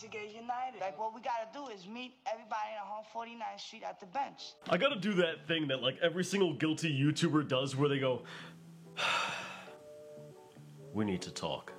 to get united. Like, what we gotta do is meet everybody on 149th Street at the bench. I gotta do that thing that, like, every single guilty YouTuber does where they go, we need to talk.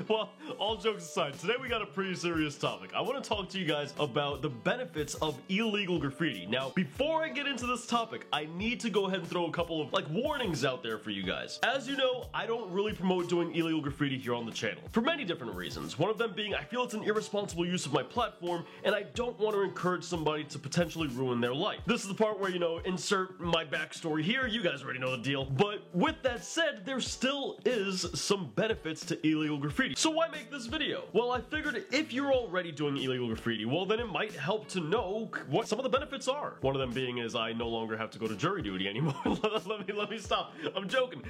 Well, all jokes aside, today we got a pretty serious topic. I want to talk to you guys about the benefits of illegal graffiti. Now, before I get into this topic, I need to go ahead and throw a couple of, like, warnings out there for you guys. As you know, I don't really promote doing illegal graffiti here on the channel, for many different reasons. One of them being I feel it's an irresponsible use of my platform, and I don't want to encourage somebody to potentially ruin their life. This is the part where, you know, insert my backstory here, you guys already know the deal. But with that said, there still is some benefits to illegal graffiti. So why make this video? Well, I figured if you're already doing illegal graffiti, well then it might help to know what some of the benefits are. One of them being is I no longer have to go to jury duty anymore. let me stop. I'm joking.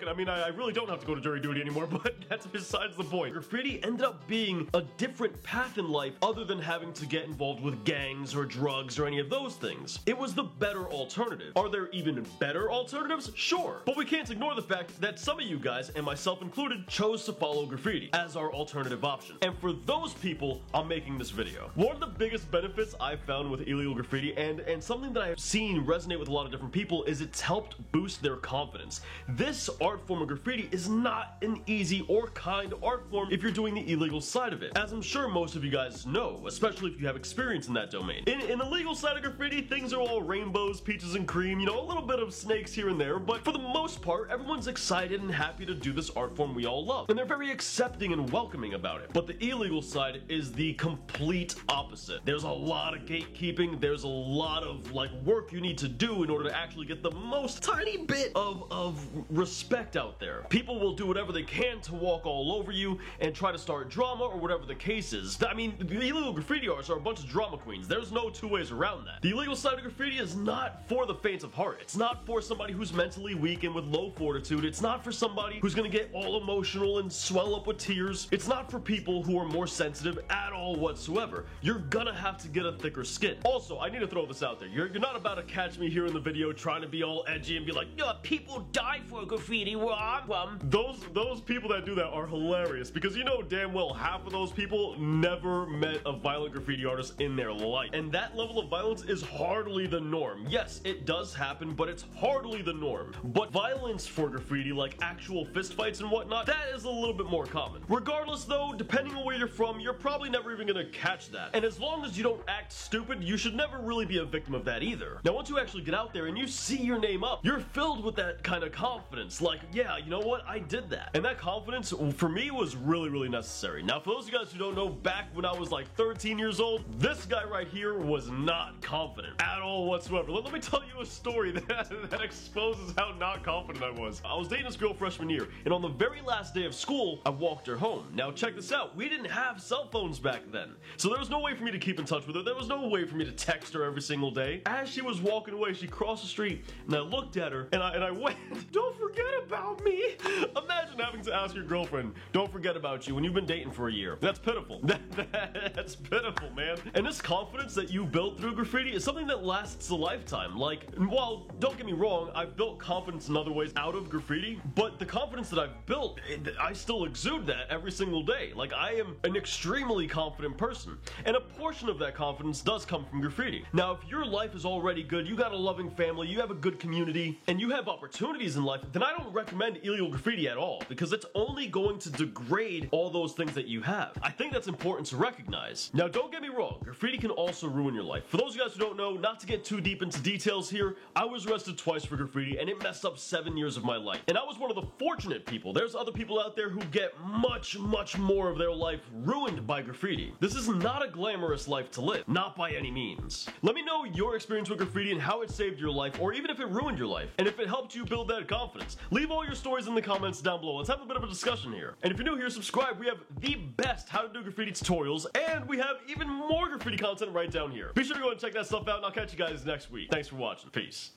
I mean, I really don't have to go to jury duty anymore, but that's besides the point. Graffiti ended up being a different path in life other than having to get involved with gangs or drugs or any of those things. It was the better alternative. Are there even better alternatives? Sure. But we can't ignore the fact that some of you guys, and myself included, chose to follow graffiti as our alternative option. And for those people, I'm making this video. One of the biggest benefits I've found with illegal graffiti, and something that I've seen resonate with a lot of different people, is it's helped boost their confidence. This art form of graffiti is not an easy or kind art form if you're doing the illegal side of it, as I'm sure most of you guys know, especially if you have experience in that domain. In the legal side of graffiti, things are all rainbows, peaches and cream, you know, a little bit of snakes here and there, but for the most part, everyone's excited and happy to do this art form we all love, and they're very accepting and welcoming about it. But the illegal side is the complete opposite. There's a lot of gatekeeping, there's a lot of, like, work you need to do in order to actually get the most tiny bit of respect out there. People will do whatever they can to walk all over you and try to start drama or whatever the case is. I mean, the illegal graffiti artists are a bunch of drama queens. There's no two ways around that. The illegal side of graffiti is not for the faint of heart. It's not for somebody who's mentally weak and with low fortitude. It's not for somebody who's gonna get all emotional and swell up with tears. It's not for people who are more sensitive at all whatsoever. You're gonna have to get a thicker skin. Also, I need to throw this out there. You're not about to catch me here in the video trying to be all edgy and be like, yeah, people die for graffiti. Those people that do that are hilarious, because you know damn well half of those people never met a violent graffiti artist in their life. And that level of violence is hardly the norm. Yes, it does happen, but it's hardly the norm. But violence for graffiti, like actual fistfights and whatnot, that is a little bit more common. Regardless though, depending on where you're from, you're probably never even gonna catch that. And as long as you don't act stupid, you should never really be a victim of that either. Now once you actually get out there and you see your name up, you're filled with that kind of confidence. Like, yeah, you know what? I did that. And that confidence, for me, was really, really necessary. Now for those of you guys who don't know, back when I was like 13 years old, this guy right here was not confident at all whatsoever. Let me tell you a story that exposes how not confident I was. I was dating this girl freshman year, and on the very last day of school, I walked her home. Now check this out, we didn't have cell phones back then, so there was no way for me to keep in touch with her. There was no way for me to text her every single day. As she was walking away, she crossed the street, and I looked at her, and I went, don't forget about me. Imagine having to ask your girlfriend, don't forget about you, when you've been dating for a year. That's pitiful. That's pitiful, man. And this confidence that you built through graffiti is something that lasts a lifetime. Like, well, don't get me wrong, I've built confidence in other ways out of graffiti, but the confidence that I've built, I still exude that every single day. Like, I am an extremely confident person, and a portion of that confidence does come from graffiti. Now, if your life is already good, you got a loving family, you have a good community, and you have opportunities in life, then I don't recommend illegal graffiti at all, because it's only going to degrade all those things that you have. I think that's important to recognize. Now, don't get me wrong, graffiti can also ruin your life. For those of you guys who don't know, not to get too deep into details here, I was arrested twice for graffiti, and it messed up 7 years of my life. And I was one of the fortunate people. There's other people out there who get much more of their life ruined by graffiti. This is not a glamorous life to live, not by any means. Let me know your experience with graffiti and how it saved your life, or even if it ruined your life, and if it helped you build that confidence. Leave all your stories in the comments down below. Let's have a bit of a discussion here. And if you're new here, subscribe. We have the best how to do graffiti tutorials, and we have even more graffiti content right down here. Be sure to go and check that stuff out, and I'll catch you guys next week. Thanks for watching. Peace.